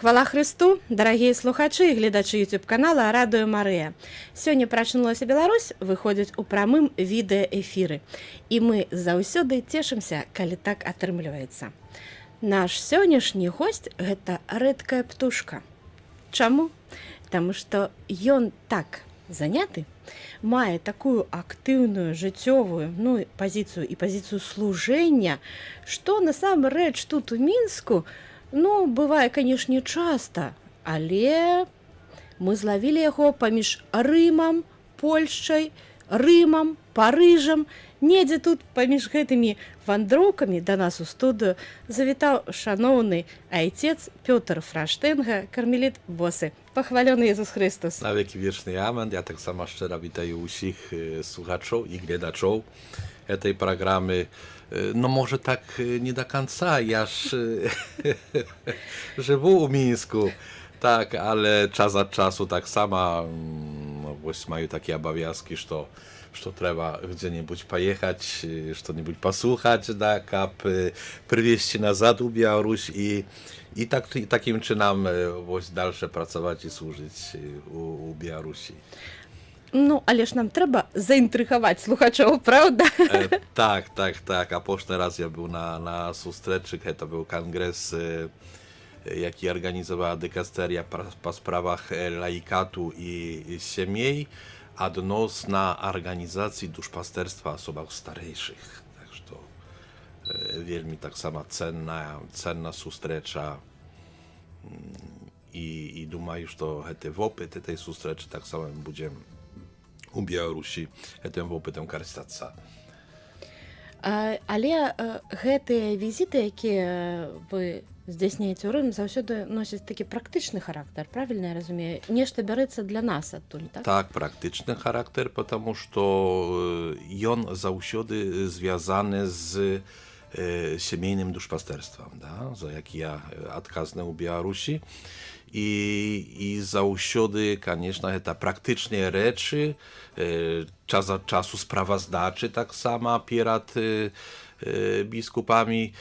Хвала Христу, дарагія слухачы і гледачы YouTube-канала Радыё Марыя. Сёння прачнулася Беларусь выходзіць у прамым відэаэфіры. І мы заўсёды цешымся, калі так атрымліваецца. Наш сённяшні госць – гэта рэдкая птушка. Чаму? Таму што ён так заняты, мае такую актыўную жыццёвую пазіцыю і пазіцыю служэння, што насамрэч тут у Мінску бывае, канешне, часта, але мы злавілі яго паміж Рымам, Польшчай, Рымам, Парыжам. Недзе тут паміж гэтымі вандроўкамі да нас у студыю завітаў шаноўны айцец Пётр Фраштэнга, кармеліт Босы. Пахвалёны Езус Христос. Na wieki wieczny amen. Ja tak samo szczera witaję wszystkich słuchaczów i gledaczów tej programy. No może tak nie do końca, jaż żywu u Mińsku, tak, ale czas od czasu tak sama, właśnie mają takie obowiązki, że trzeba gdzie-niebudź pojechać, что-нибудь posłuchać, tak, aby przywieźć nazad u Białoruś i takim czynem właśnie dalsze pracować i służyć u Białorusi. Але ж нам трэба заінтрыгаваць слухачоў, правда? Tak. A poszły raz ja był na sustreczy, to był kongres, jaki organizowała dykasteria po sprawach laikatu i siemiej, odnośnie organizacji duszpasterstwa osobach starszych. Także to wielmi tak sama cenna sustrecza. I думаю, что это опыт этой сустрэчы так само будем у Беларусі гэтым опытам карыстацца. Але гэтыя візіты, якія вы здзяйсняеце ў Рым, заўсёды носяць такі практычны характар, правільна я разумею? Нешта бярэцца для нас адтуль, так? Так, практычны характар, потому што ён заўсёды звязаны з семейным duszpasterstwem, za jaki ja odkazny u Białorusi i zаўсёды, конечно, to praktyczne rzeczy, czas od czasu sprawozdaczy tak samo przed biskupami,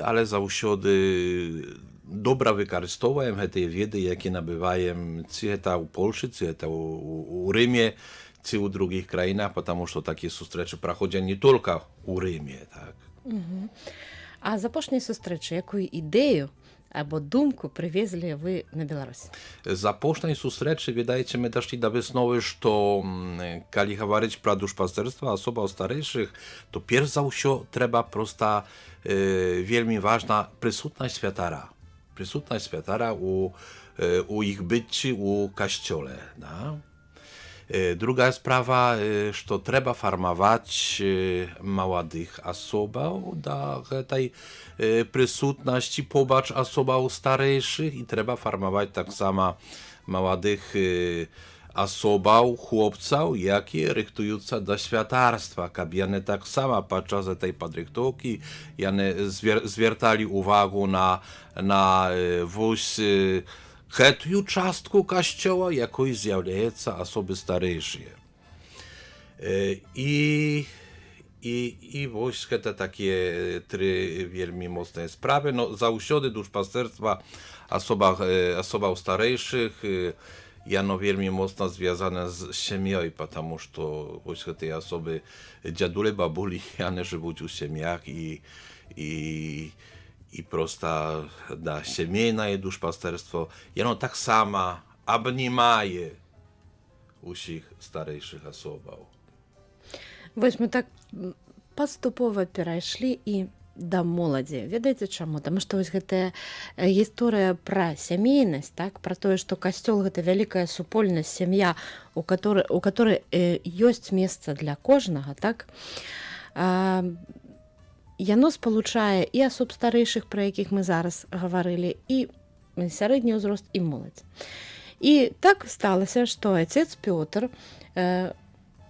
ale zаўсёды dobra wykorzystowuję te wiedzy, jakie nabywają, czy to u Polsce, czy to u Rymie, czy u drugich krajach, потому что takie sustreczy проходят nie tylko u Rymie, tak. А з апошняй сустрэчы якую ідэю або думку прывезлі вы на Беларусь? Z apóźnej sustreczy, wydaje my doszli do wysnowy, że kali говорить про duszpasterstwo osób starszych, to pierw za wszystko trzeba prosta, wielmi ważna prysutność światara. Prysutność światara u ich byci, u kościole. Da? Druga sprawa, że trzeba formować młodych osób do tej prysutności pobacz osób starszych i trzeba formować tak samo młodych osób, chłopców, jakie rychtujące do światarstwa. Kabiany tak samo podczas tej podrychtówki zwiertali uwagę na wóz tę czastku kościoła, jaką zjawiają osoby starsze. I właśnie te takie trzy wielmi mocne sprawy. Zаўсёды duszpasterstwa osób starszych jano wielmi mocno związane z семьей, потому что właśnie te osoby, dziadule, babuli, jane żyją w семьях i prosta da семейное duszpasterstwo, jano tak samo obnimaje усіх старшych osób. Вось мы так паступова перайшлі і да моладзі. Ведаеце чаму? Таму што вось гэтая гісторыя пра сямейнасць, так, пра тое, што касцёл гэта вялікая супольнасць, сям'я, у которой ёсць месца для кожнага, так? Яно спалучае і асоб старэйшых, пра якіх мы зараз гаварылі, і сярэдні ўзрост, і моладзь. І так сталася, што айцец Пётр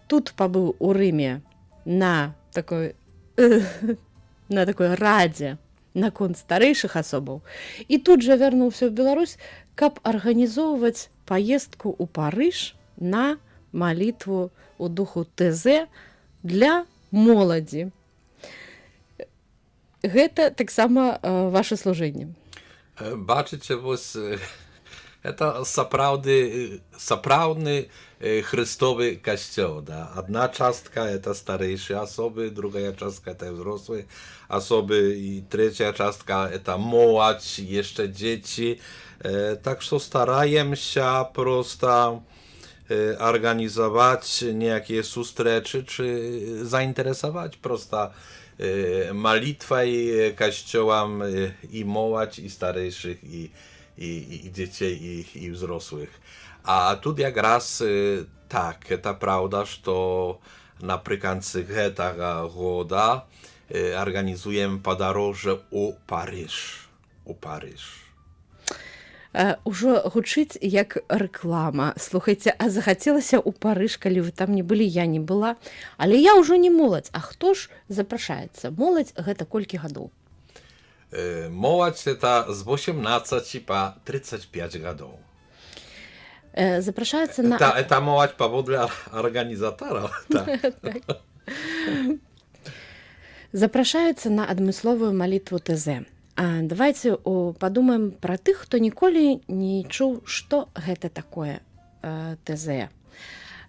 тут пабыў у Рыме на такой радзе наконт старэйшых асобаў. І тут жа вярнуўся ў Беларусь, каб арганізоўваць паездку ў Парыж на малітву ў духу ТЗ для моладзі. Гэта таксама ваше служэнне. Бачите, ось это сапраўдны Христовый костел, да. Одна частка это старейшие особы, другая частка это взрослые особы, и третья частка это молодь, еще дети. Так что стараемся просто organizować niejakie sustreczy, czy zainteresować prosta malitwą kościołam i młodzież, i starszych, i dzieci, i wzrosłych. A tu jak raz tak, to prawda, że naprzykład tego года organizujemy podróże u Paryż. У Париж. Ужо гучыць як рэклама. Слухайце, а захацелася ў Парыж, калі вы там не былі, я не была. Але я ўжо не моладзь. А хто ж запрашаецца? Моладзь гэта колькі гадоў? Моладзь это з 18 по 35 гадоў. Запрашаецца на... Это моладзь паводле арганізатараў. Запрашаецца на адмысловую малітву ТЗ. Давайте подумаем про тых, хто ніколі не чуў, што гэта такое ТЗ.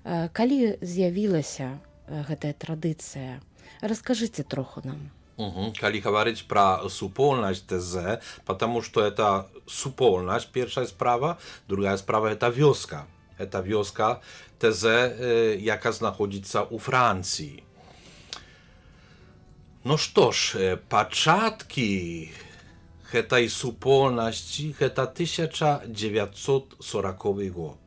Калі з'явілася гэтая традыцыя? Раскажыце троху нам. Калі гаварыць пра супольнасць ТЗ, потому что это супольнасць, першая справа, другая справа это вёска. Это вёска ТЗ, яка знаходзіцца ў Францыі. Ну што ж, пачаткі гэтай супольнасці гэта 1940 год.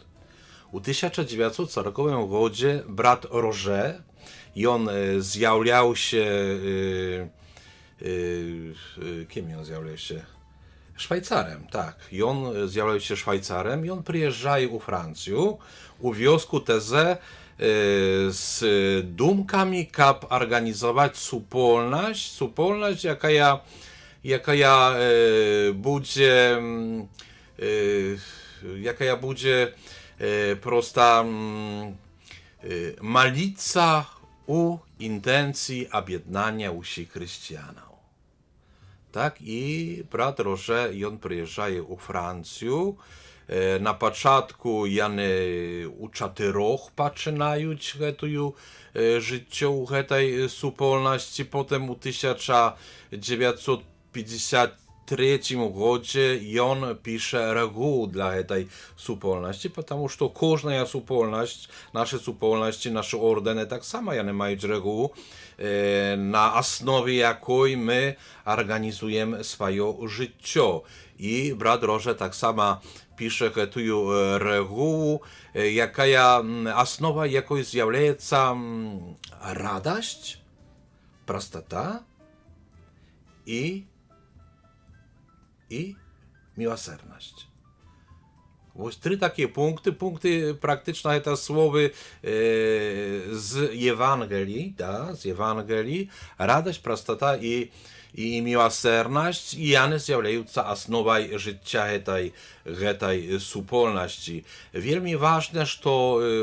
У 1940 годзе брат Роже, ён з'яўляўся кім ён з'яўляўся? Швайцарем, так. Ён з'яўляўся швайцарем, ён прыязджае ў Францыю, у вёску ТЗ z duмкami, kap organizować supolność, jaka będzie prosta malica u intencji objednania usich chrześcijanów. Tak, i brat Roże, on przyjeżdżaje u Francję. Na początku jany u 4 zaczynają życie u tej supolności, potem u 1953 godzie on pisze reguł dla tej supolności, ponieważ to każda supolność, nasze ordeny, tak samo jany mają reguł, na osnowie jakiej my organizujemy swoje życie. I brat Roże tak samo pisze tę regułę, jaka osnowa jakiej zjawiaється radość, prostota i miłosierność. Ось 3 takie punkty. Punkty praktyczne to słowy z Ewangelii, da, z Ewangelii, radość, prostota i miłosierność, i one zjawiają osnową życia tej supolności. Wielmi ważne, że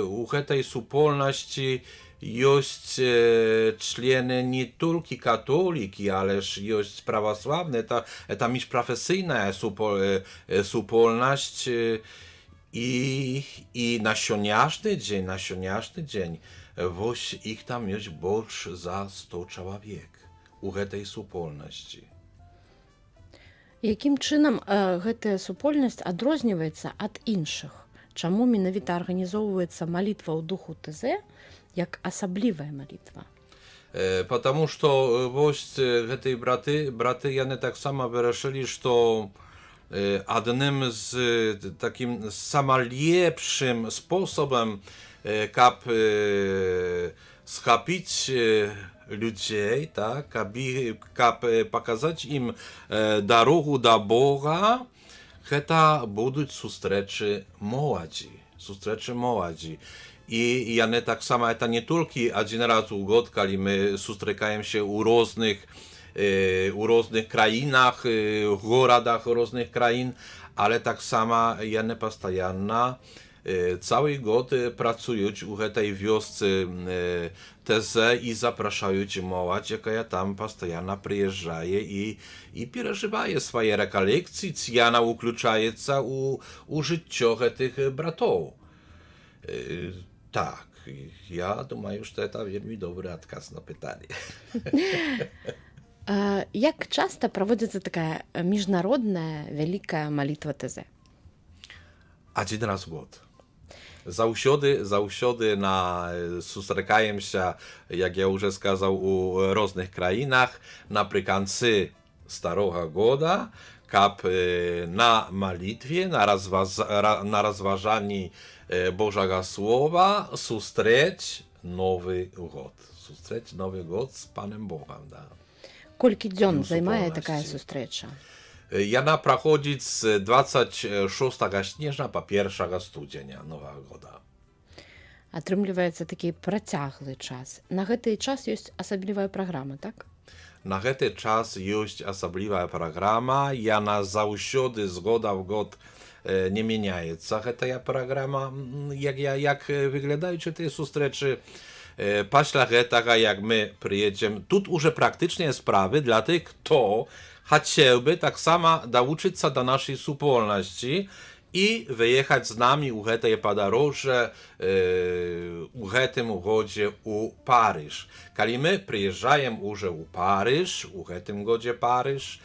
u tej supolności jest człony nie tylko katoliki, ale jest prawosławny. To miś profesyjna supolność i na sioniaszny dzień, woś ich tam jest больше za 100 człowiek u tej supolności. Якім чынам гэтая супольнасць адрозніваецца ад іншых? Чаму менавіта арганізоўваецца малітва ў духу ТЗ як асаблівая малітва? Потому что вось гэтыя браты яны таксама вырашылі, што адным з такім самалепшым способам, каб схапіць людей, так, каб показать им дорогу до Бога, это будут сустрэчы моладзі. I jane tak samo, to nie tylko один раз w год, kiedy my spotykamy się u różnych krajinach, городах różnych krain, ale tak samo jane постоянно cały gод pracują u tej wiosce teze i zapraszają młodzież, jaka tam postojannie przyjeżdża i przeżywa swoje rekolekcje, ciana ukluczaється u życia tych bratów. Tak, ja думаю, że to veľmi dobry odkaz na pytanie. Як часто проводится такая международная великая молитва ТЗ? Один раз в год. Zausiody susтрекаем się, jak ja już сказал, u różnych krajinach, naprzykład Starego Goda, kap na malitwie, na rozważaniu Bożego Słowa, sustrzeć Nowy Gод. Sustrzeć Nowy Gод z Panem Bogiem. Da. Колькі дзён Плюс займае уполнасці. такая сустрэча? Яна праходзіць з 26 снежня па 1 студзеня Новага года. Атрымліваецца такі працяглы час. На гэты час ёсць асаблівая праграма, так? На гэты час ёсць асаблівая праграма, яна заўсёды з года ў год не мяняецца. Гэтая праграма, як выглядаюць тыя сустрэчы, пасля гэтага, jak my przyjedziemy, тут уже практычныя справы для tych, kto chciałby tak samo dołączyć się do naszej wspólności i wyjechać z nami u tej podróży u tym godzie u Paryż. Kiedy my przyjeżdżamy już u Paryż, u tym godzie Paryż,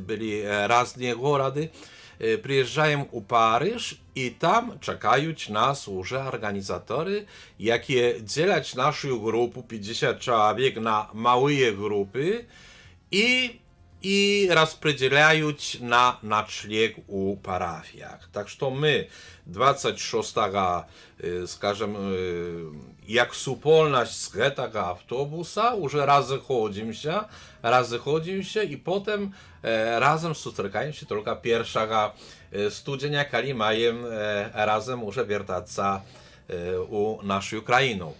byli różne gorody, przyjeżdżają u Paryż i tam czekają nas już organizatory, jakie dzielać naszą grupę 50 człowiek na małe grupy i rozpodzielają na nocleg u parafiach. Tak, że my 26, скажем, jak wspólność z tego autobusa, już rozchodzimy się i potem razem spotkają się tylko 1 stycznia, kiedy mają razem już wracać u naszą krainę.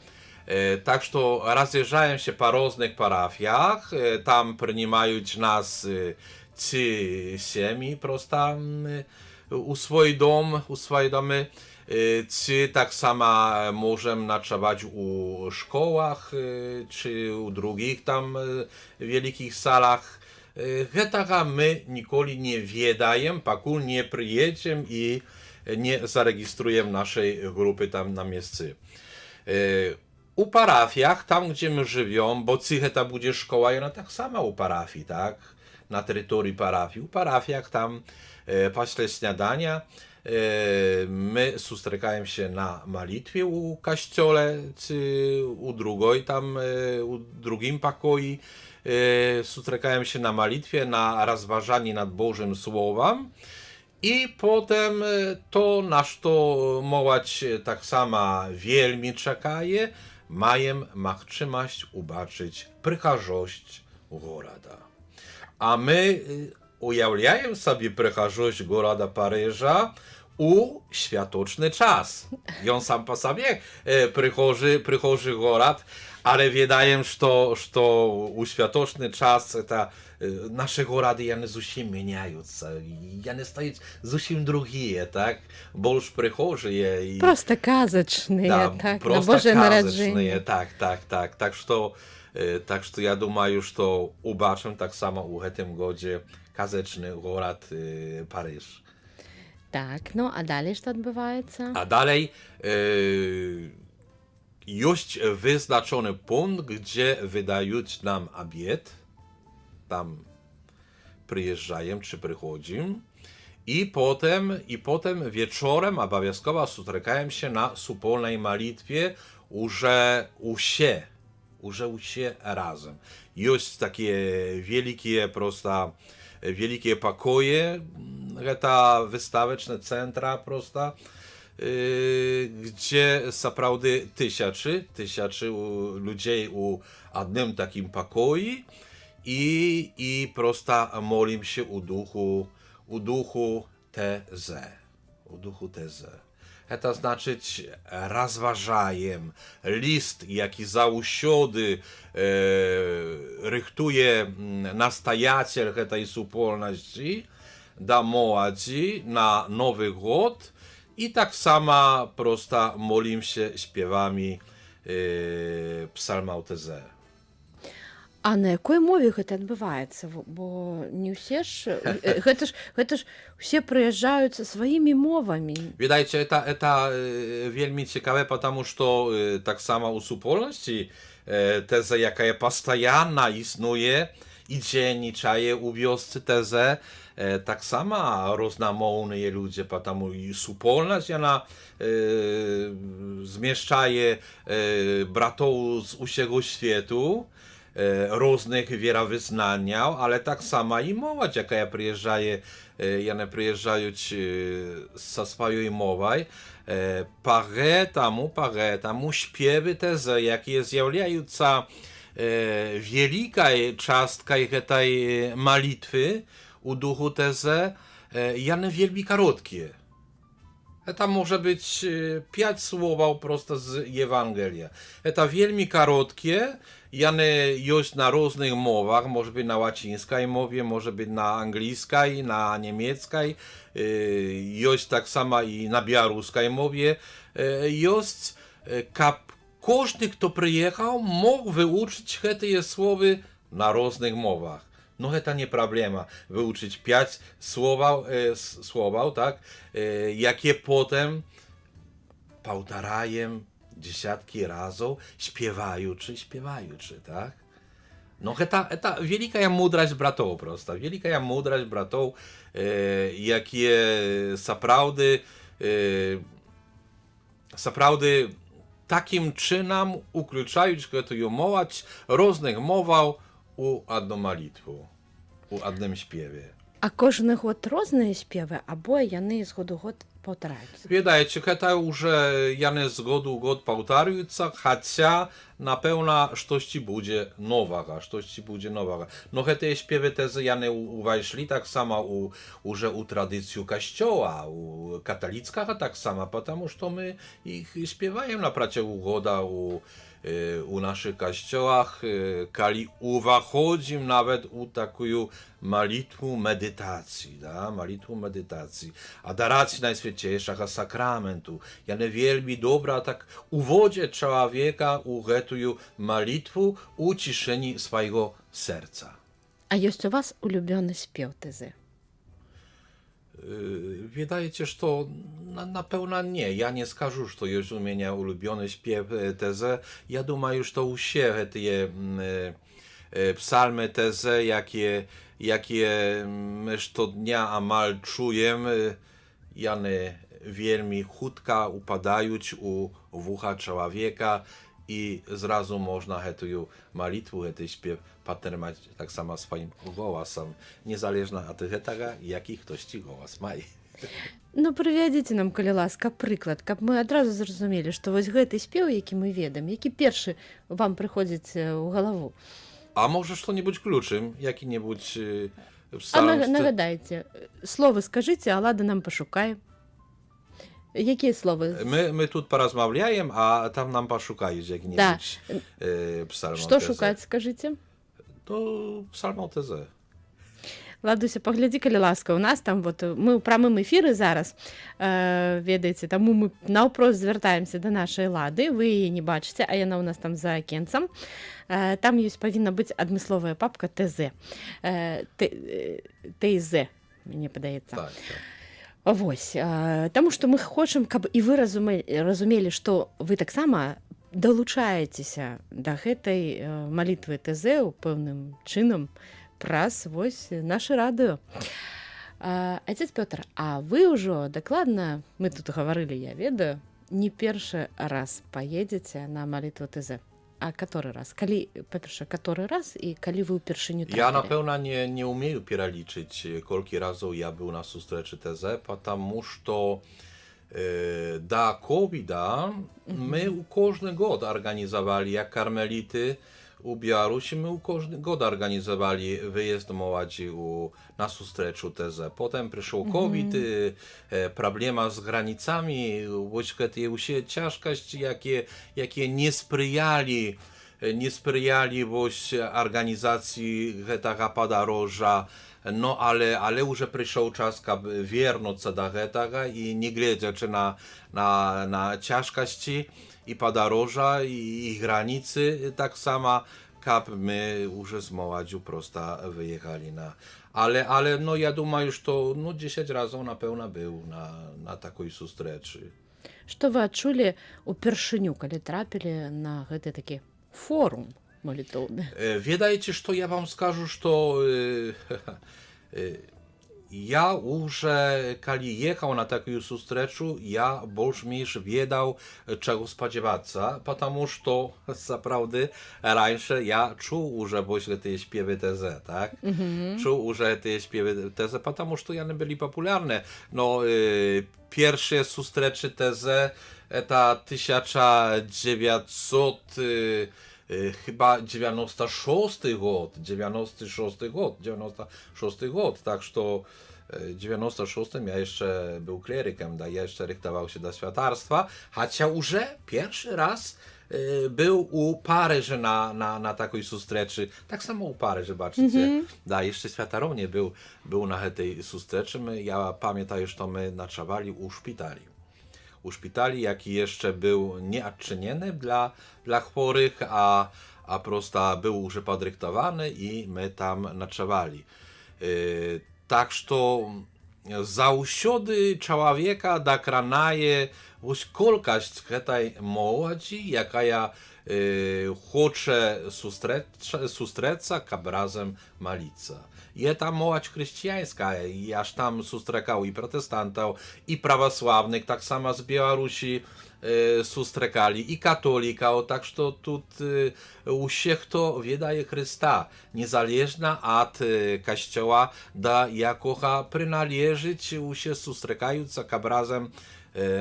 Tak, że rozjeżdżają się po różnych parafiach, tam przyjmują nas ci семьи prosta u swój dom, u swoje domy, czy tak samo możemy noczować u szkołach, czy u drugich tam wielkich salach. Tego my nigdy nie wiedajem, pakul nie przyjedziemy i nie zarejestrujemy naszej grupy tam na miejscu. U parafiach, tam gdzie my żyjemy, bo to będzie szkoła, i ona tak sama u parafii, tak? Na terytorium parafii. U parafiach tam после śniadania my spotykamy się na malitwie u kościole, czy u drugiej tam, u drugim pokoju. Spotykamy się na malitwie, na rozważaniu nad Bożym Słowem. I potem to, na co młodzież tak samo wielmi czekaje, mają możliwość ubaczyć przychoziość goroda. A my ujawniamy sobie przychoziość goroda Paryża u światoczny czas. I on sam po sobie przychodzi gorod, ale wydaje mi się, że u światoczny czas to nasze gorody one zupełnie zmieniają się. One stają zupełnie drugie, tak? Bo już przychodzi i... Prosto казочные, Да, так, на просто Божие казочные, народжение. так. Так что я думаю, что убачим так само у этом гоdzie казочный город Paryż. Так, ну а далее что отбывается? A dalej jest wyznaczony punkt, gdzie wydają nam obiad. Tam przyjeżdżają czy przychodzimy. I potem wieczorem obowiązkowo spotykają się na wspólnej modlitwie już razem. Jest takie wielkie pokoje, to wystaweczne centra prosta, gdzie naprawdę tysiące ludzi u jednym takim pokoju i prosta molim się u duchu teze. To znaczy, rozważajem list, jaki zausiody rychtuje nastajaciel tej wspólności da młodzi na Nowy Gод I tak sama prosta molim się śpiewami psalmаўтезе. А на якой мове гэта адбываецца? Бо не ўсе ж гэта ж усе прыязджаюць са сваімі мовамі. Видайте, это вельми ciekawe, потому что так само у супольности teza, jaka постоянно існує i dzienniczaje u wiosce teze, tak sama różnomowne ludzie, потому i supolność ona zmieszczaje bratów z usiego światu, różnych wierowyznaniów, ale tak sama i młodzież, jaka przyjeżdżaje, one przyjeżdżają ze swojej mową, Поэтому śpiewy teze, jakie zjawiająca wielka частка tej malitwy u duchu teze, one wielbi krótkie. To może być 5 słów prosto z Ewangelia. To wielmi krótkie, one jest na różnych mowach, może być na łacińskiej mowie, może być na angielskiej, na niemieckiej, jest tak samo i na białoruskiej mowie. Jest, każdy, kto przyjechał, mógł wyuczyć te słowy na różnych mowach. No to nie problema, wyuczyć 5 słów, tak, jakie potem powtarzają dziesiątki razy, śpiewaючи, tak. No to wielka mądrość bratów, prosta, wielka mądrość bratów, jakie naprawdę takim czynem ukluczają tę młodzież różnych mowach u одну молитву, у одним śpiewie. А кожны год розныя спевы, або яны з году ў год паўтараюцца. Widajcie, to już jane z godu w god powtarzająca, chociaż na pewno coś będzie nowego, No te śpiewy tezy jane uwajszli tak samo u tradycji kościoła, u katolickiego tak samo, потому что my ich śpiewamy na przeciągu goda u naszych kościołach, kiedy uwachodzimy nawet u taką malitwę medytacji, adoracji Najświętszego Sakramentu. Jane wielbi dobra tak uwodzie człowieka u tę malitwę u ciszeni swojego serca. А ёсць у вас улюбёны спеў тэзы? Wydaje się, że to na pewno nie. Ja nie skażę, że to jest u mnie ulubiony śpiew teze. Ja думаю, że to u siebie te psalmy teze, jakie my co dnia amal czujemy, jane wielmi chudka upadają u ucha człowieka i zrazu można tę malitwę, ten śpiew patermać tak samo swoim głosem, niezależnie od tego, jaki ktoś ci głos ma. Ну, прывядзіце нам, калі ласка, прыклад, каб мы адразу зразумелі, што вось гэты спеў, які мы ведаем, які першы вам прыходзіць у галаву. А może что-нибудь kluczym, jaki-нибудь А psalm? нагадайце, словы скажыце, а Лада нам пашукае. Якія словы? My тут porozmawiajem, a tam nam poszukają jakiś-нибудь psalm. Што шукаць, скажыце? To psalmotezę. Ладуся, паглядзі, калі ласка, у нас там вот мы ў прамым эфіры зараз, ведаеце, таму мы наўпрост звяртаемся да нашай Лады, вы яе не бачыце, а яна ў нас там за акенцам. Там ёсць павінна быць адмысловая папка ТЗ. ТЗ, мне падаецца. Так. Вось, таму што мы хочам, каб і вы разумелі, што вы таксама далучаецеся да гэтай малітвы ТЗ ў пэўным чынам праз вось наше радыё. Отец Пётр, а вы ўжо дакладна, мы тут гаварылі, я ведаю, не першы раз паедзеце на малітву ТЗ. А который раз? Калі, па-перша, который раз і калі вы ўпершыню трапілі? Ja na pewno nie umieю перелічыць, колькі разоў я był na сустрэчы ТЗ, потому что do COVID-a my u każdy god organizowali, jak karmelity u Białorusi, my u każdy god organizowali wyjazd młodzi na sustreczu teze. Potem przyszło COVID, problema z granicami, właśnie te ciężkości, jakie nie sprzyjali nie sprzyjali organizacji tego podróża. No ale już przyszedł czas, aby wrócić do tego i nie glądać na ciężkości i podróża i granicy, tak samo jak my już z młodziu prosto wyjechali ale no ja думаю, что 10 razy na pewno był na takiej sustreczy. Што вы адчулі упершыню, калі трапілі на гэты такі форум малітоўны? Ведаеце, што я вам скажу, што ja już, kiedy jechał na taką sustreczu, ja больше wiedział, czego spodziewać się, потому что, naprawdę, раньше ja czuł, że właśnie te śpiewy TZ, tak? Czuł, że te śpiewy TZ, потому что one byli popularne. No, pierwsze sustreczy TZ, to 1900, chyba 96 gод, tak że w 96 ja jeszcze był klerykiem, ja jeszcze rychtował się do światarstwa, chociaż już pierwszy raz był u Paryży na takiej sustreczy, tak samo u Paryży, zobaczycie, jeszcze światarą nie był na tej sustreczy, ja pamiętam, że my nocowali u szpitali, jaki jeszcze był nieodczyniony dla chorych, a prosto był już podryktowany i my tam nocowali. Tak, że zawsze człowieka dokranaje kolkość tej młodzi, jaka chce sustreca, jak razem malica. I ta młodzież chrześcijańska, aż tam sustrekał i protestantów, i prawosławnych, tak samo z Białorusi sustrekali, i katolika, tak że tu u wszystkich to wiedaje Chrysta, niezależna od kościoła, do jakiego przynależyć, u się sustrekają, jak razem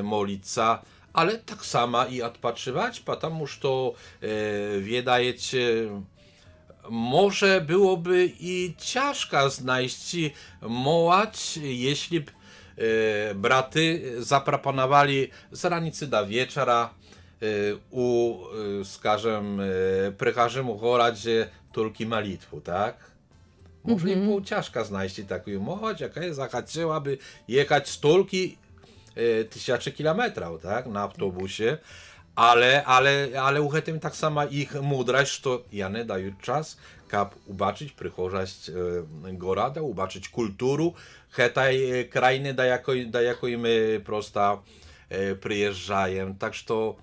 molica, ale tak samo i odpoczywać, потому что, wiedajecie, może byłoby i ciężko znaleźć młodź, jeśli braty zaproponowali z ranicy do wieczora skażem, przychazemu gorodzie tylko malitwu, tak? Może i było ciężko znaleźć taką młodź, jaka zachciałaby jechać stolki 1000 kilometrów, tak? Na autobusie. Ale u tym tak samo ich mądrość, że one dają czas, aby zobaczyć przychozność goroda, zobaczyć kulturę tej krainy, do jakiej my prosto przyjeżdżamy. Tak że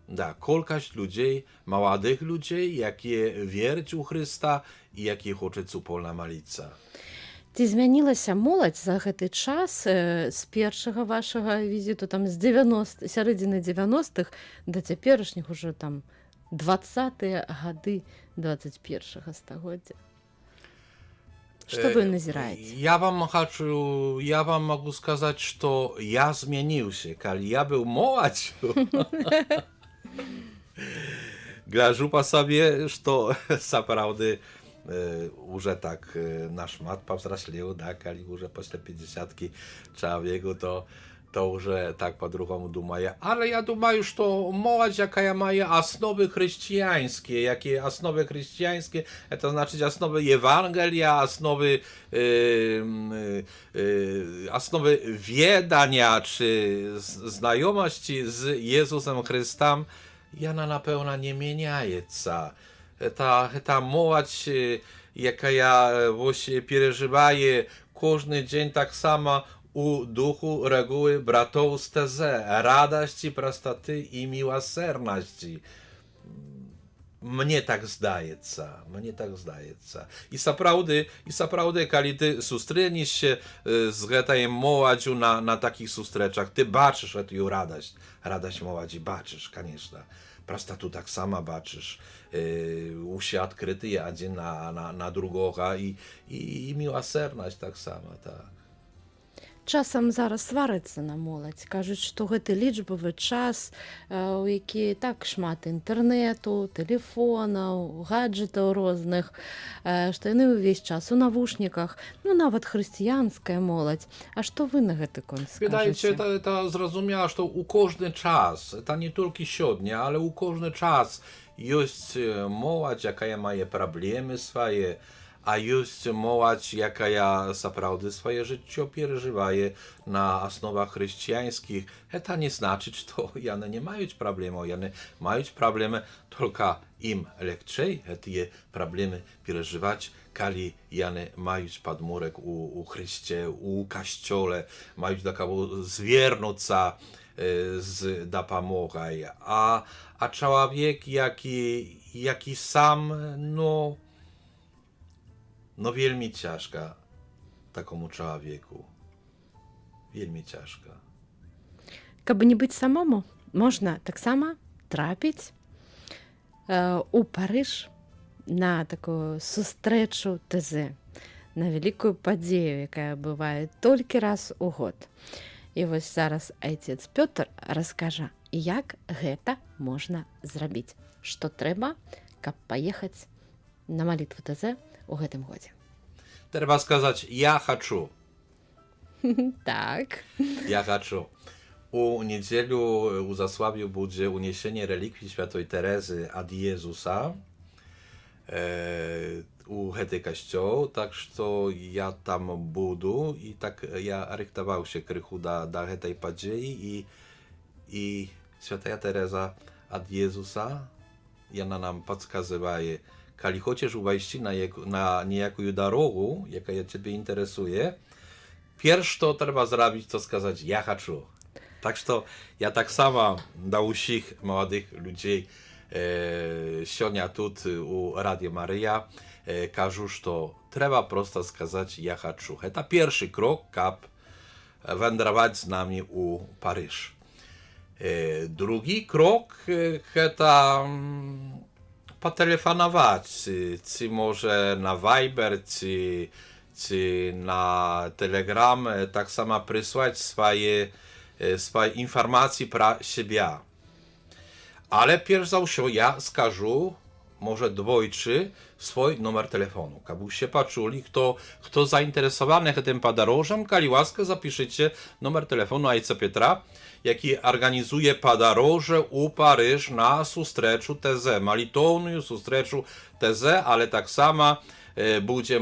da, kolkość ludzi, młodych ludzi, jakie wierzą u Chrysta i jakie chcą polna malica. Ці змянілася моладзь за гэты час з першага вашага візіту там з сярэдзіны 90-х да цяперашніх ужо там 20-тыя гады 21-га стагоддзя? Што вы назіраеце? Я вам могу сказать, что я изменился. Когда я был молодь, гляжу по себе, что naprawdę już tak nasz mat powzroślił, tak, ale już после 50 człowieku to już tak po drugiemu dumaje. Ale ja думаю, że młodzież, jaka ma osnowy chrześcijańskie, jakie osnowy chrześcijańskie, to znaczy osnowy Ewangelia, osnowy wiedania czy znajomości z Jezusem Chrystem, jana na pewno nie zmieniaje się. Ta młodzież, jaka właśnie przeżywaje każdy dzień tak samo u duchu reguły bratów z TZ, radości, prostoty i miłosierności. Mnie tak zdaje się. I naprawdę, kiedy ty sustrzenisz się z tej młodzieżą na takich sustreczach, ty baczysz tę radość młodzi, baczysz, конечно. Prosto tu tak samo baczysz, uszy odkryty jeden na drugiego i miłosierność tak samo, tak. Часам зараз сварацца на моладзь, кажуць, што гэты лічбавы час, у які так шмат інтэрнэту, тэлефонаў, гаджэтаў розных, што яны ўвесь час у навушніках, ну нават хрысціянская моладзь. А што вы на гэты конт Wydaje się, скажаце? to zrozumiała, że u każdy czas, to nie tylko siodnie, ale u każdy czas jest młodzież, jaka ma problemy swoje, a jest młodzież, jaka naprawdę swoje życie przeżywa na osnowach chrześcijańskich. To nie znaczy, że one nie mają problemów, one mają problemy, tylko im lekczej te problemy przeżywać, kali jane mają podmurek u Chryście, u Kościole, mają do kogo zwiernuć z dopomogaj. A człowiek, jaki sam, no wielmi ciężka takomu człowieku. Wielmi ciężka. Каб не быць самому, можна таксама трапіць у Парыж на такую сустрэчу ТЗ, на вялікую падзею, якая бывае толькі раз у год. І вось зараз айцец Пётр раскажа, як гэта можна зрабіць, што трэба, каб паехаць на малітву ТЗ у гэтым годзе. Trzeba сказать, ja хочу. Так. Ja хочу. U niedzielu u Zasławiu będzie uniesienie relikwii świętej Terezy ad Jezusa u hety kościoł, tak że ja tam budu i tak ja ryktował się krychu da hetej padziei i święta Teresa ad Jezusa jana nam podskazywaje, kali chociaż uwajści na niejaką drogę, jaka ja ciebie interesuje, pierwsze to trzeba zrobić, to skazać ja хочу. Tak że ja tak samo dla wszystkich młodych ludzi sionia tu u Radio Maryja кажу, że trzeba prosto skazać ja хочу. To pierwszy krok, kap wędrować z nami u Paryż. Drugi krok to potelefonować, czy może na Viber, czy na Telegram, tak samo przysłać swoje informacje про siebie. Ale pierwszy za wszystko ja skażu, może dwojczy, swój numer telefonu. Kabuście poczuli, kto zainteresowany tym podróżem, kali łaskę zapiszcie numer telefonu Ojca Piotra, jaki organizuje podróże u Paryż na sustreczu TZ, malitowną sustreczu TZ, ale tak samo będzie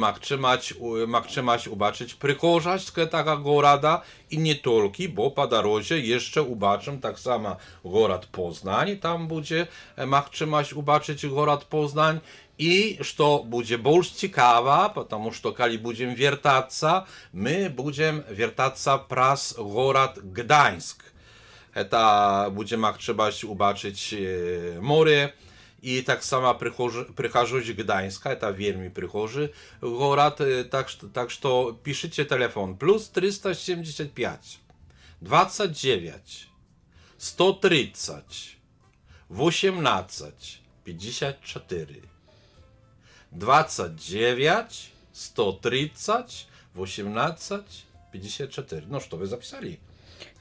makczymać ubaczyć przychorzaść tego gorada i nie tylko, bo po drodze jeszcze ubaczym tak samo gorad Poznań, tam będzie makczymać ubaczyć gorad Poznań i co będzie bardzo ciekawa, потому что kali będziemy wiertаться, my będziemy wiertаться pras gorad Gdańsk. To będzie makczymać ubaczyć morze. I tak samo przychorzość Gdańska, to wielmi przychorzy город, tak że piszcie telefon plus 375 29 130 18 54 29 130 18 54. No, что вы записали?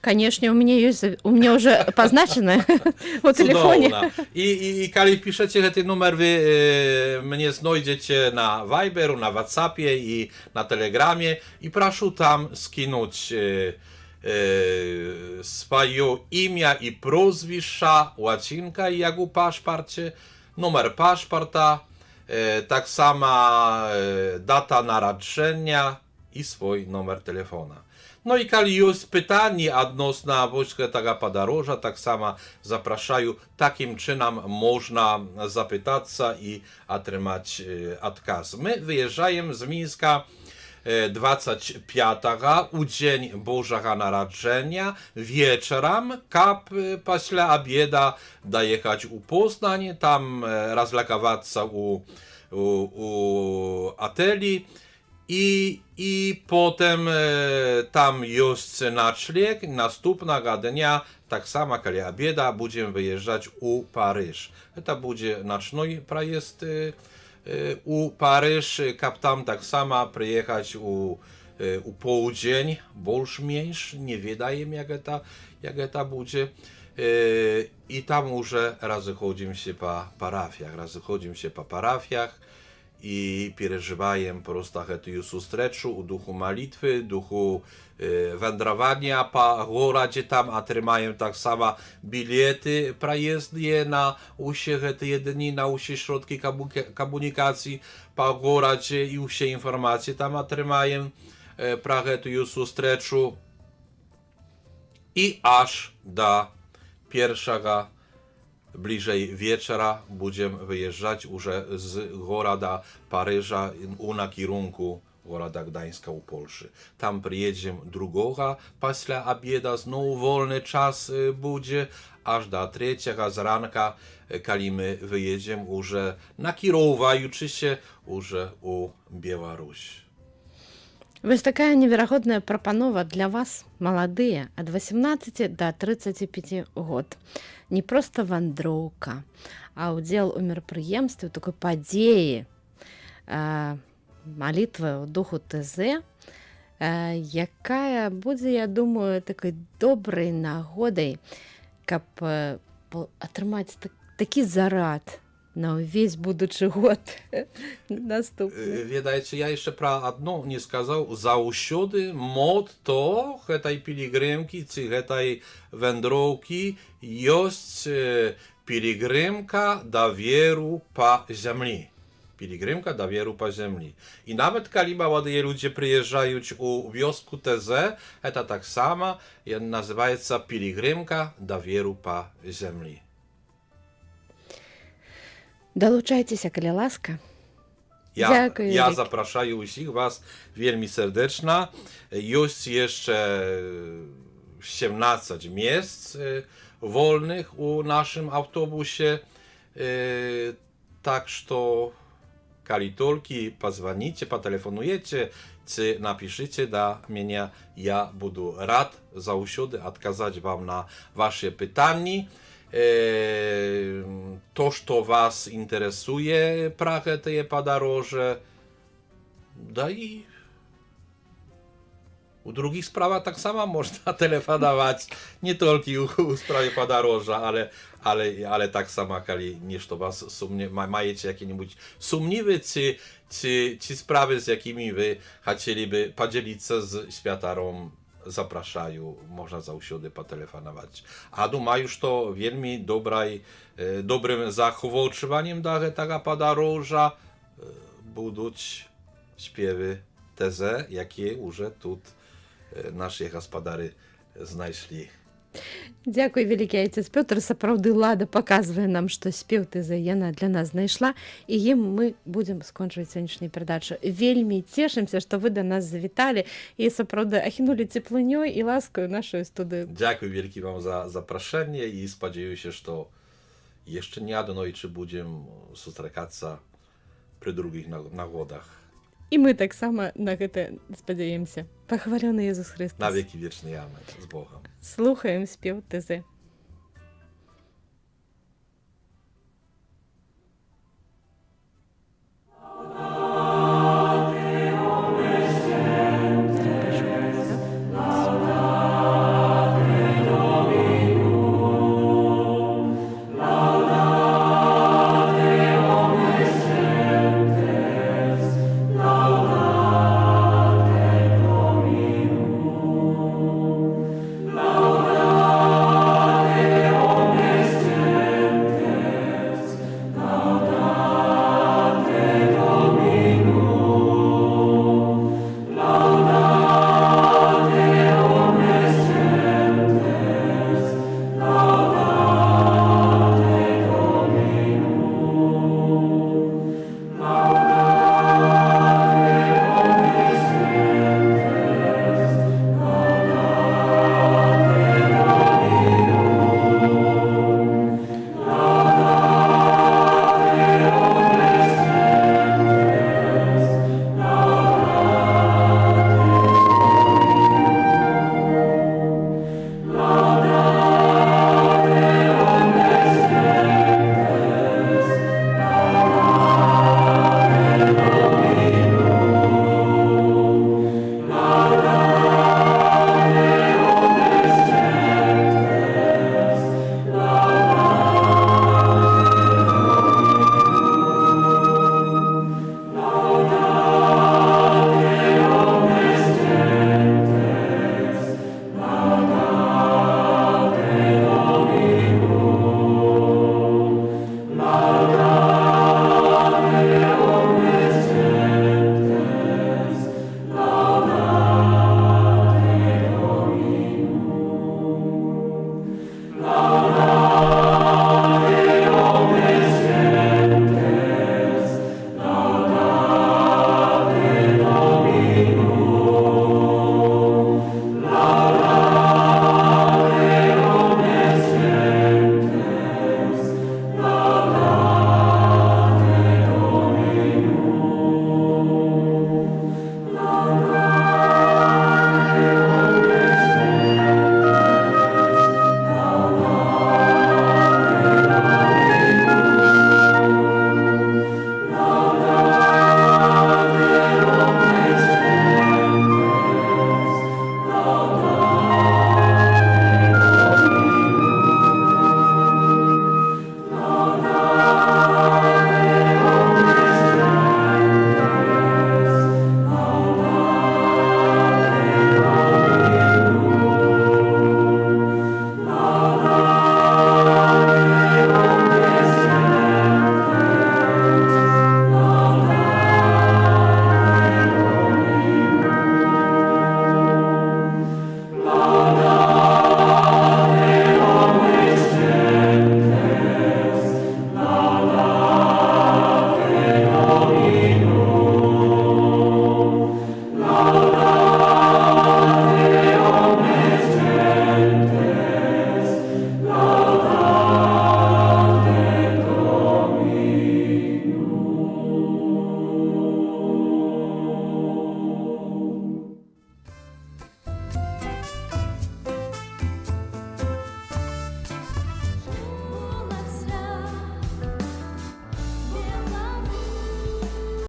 Конечно, у меня уже позначено у телефоnie. I kali piszecie ten numer, wy mnie znajdziecie na Viberu, na WhatsAppie i na Telegramie i proszę tam skinąć swoje imię i prozwisza, łacinka i jak u paszporcie, numer paszporta, tak sama data narodzenia i swój numer telefonu. No i kali jest pytanie odnośnie właśnie tego podróża, tak samo zapraszają, takim czynem można zapytać i otrzymać odkaz. My wyjeżdżamy z Mińska 25 u dzień Bożego Narodzenia wieczorem, kap после obieda dojechać u Poznań, tam rozlokować się u ateli. I potem tam jest nocleg, następnego dnia, tak samo kiedy obieda, będziemy wyjeżdżać u Paryż. To będzie nocny przejazd u Paryż, kap tam tak samo przyjechać у połudень, больш-менш, nie wiedajem jak eta będzie. I tam już rozchodzimy się po parafiach i przeżywajem prosto tę sustreczu u duchu malitwy, duchu wędrowania po gorodzie tam, a trzymają tak samo bilety prajezdnie na usie te jedyni, na usie środki komunikacji po gorodzie i usie informacje tam otrzymają pra tę sustreczu i aż do pierwszego bliżej wieczora będziemy wyjeżdżać już z goroda Paryża na kierunku goroda Gdańska u Polszy. Tam przyjedziemy drugiego, после obieda znowu wolny czas będzie, aż do trzeciego z ranka, kiedy my wyjedziemy już nakierowajući się już u Białoruś. Вось такая неверагодная прапанова для вас, маладыя, ад 18 до 35 год. Не проста вандроўка, а ўдзел у мерапрыемстве, у такой падзеі, малітвы ў духу ТЗ, якая будзе, я думаю, такой добрай нагодай, каб атрымаць такі зарад на увесь будучы год наступны. Wiedajcie, ja jeszcze pra одно nie skazał, zausiody motto tej pielgrzymki, czy tej wędrówki jest pielgrzymka do wieru po ziemi. Pielgrzymka do wieru po ziemi. I nawet kiedy młodzi ludzie przyjeżdżają u wiosku TZ, to tak samo nazywa się pielgrzymka do wieru po ziemi. Долучайтеся, калі ласка. Ja Dziękuję. zapraszam wszystkich was wielmi serdecznie. Jest jeszcze 17 miejsc wolnych u naszym autobusie. Tak, że kali tolki pozwonicie, potelefonujecie, czy napiszecie do mnie, ja będę rad za usiody odkazać wam na wasze pytania. To, co was interesuje, prachę tej podróży, da i u drugich sprawach tak samo można telefonować, nie tylko u sprawie podróży, ale tak samo, kiedy niż to was majecie jakieś sumniwy, czy sprawy, z jakimi wy chcieliby podzielić się z światarą, zapraszają, można za usiody potelefonować. A думаю, że wielmi dobrym zachowaniem do tego podróża będą śpiewy teze, jakie już tu nasi gospodary znaleźli. Дзякуй, вялікі айцец Пётр. Сапраўды Лада паказвае нам, што спеў ТЗ яна для нас знайшла, і ім мы будзем скончваць сённяшнюю перадачу. Вельмі цешымся, што вы да нас завіталі і сапраўды ахінулі цеплынёй і ласкаю нашую студыю. Dziękuję wielkie wam za zaproszenie i spodziewam się, że jeszcze nie однойче будем сустракаться при других нагодах. І мы таксама на гэта спадзяемся. Пахвалёны Езус Христос. Na wieki wieczny amen. Z Bogiem. Слухаем спеў ТЗ.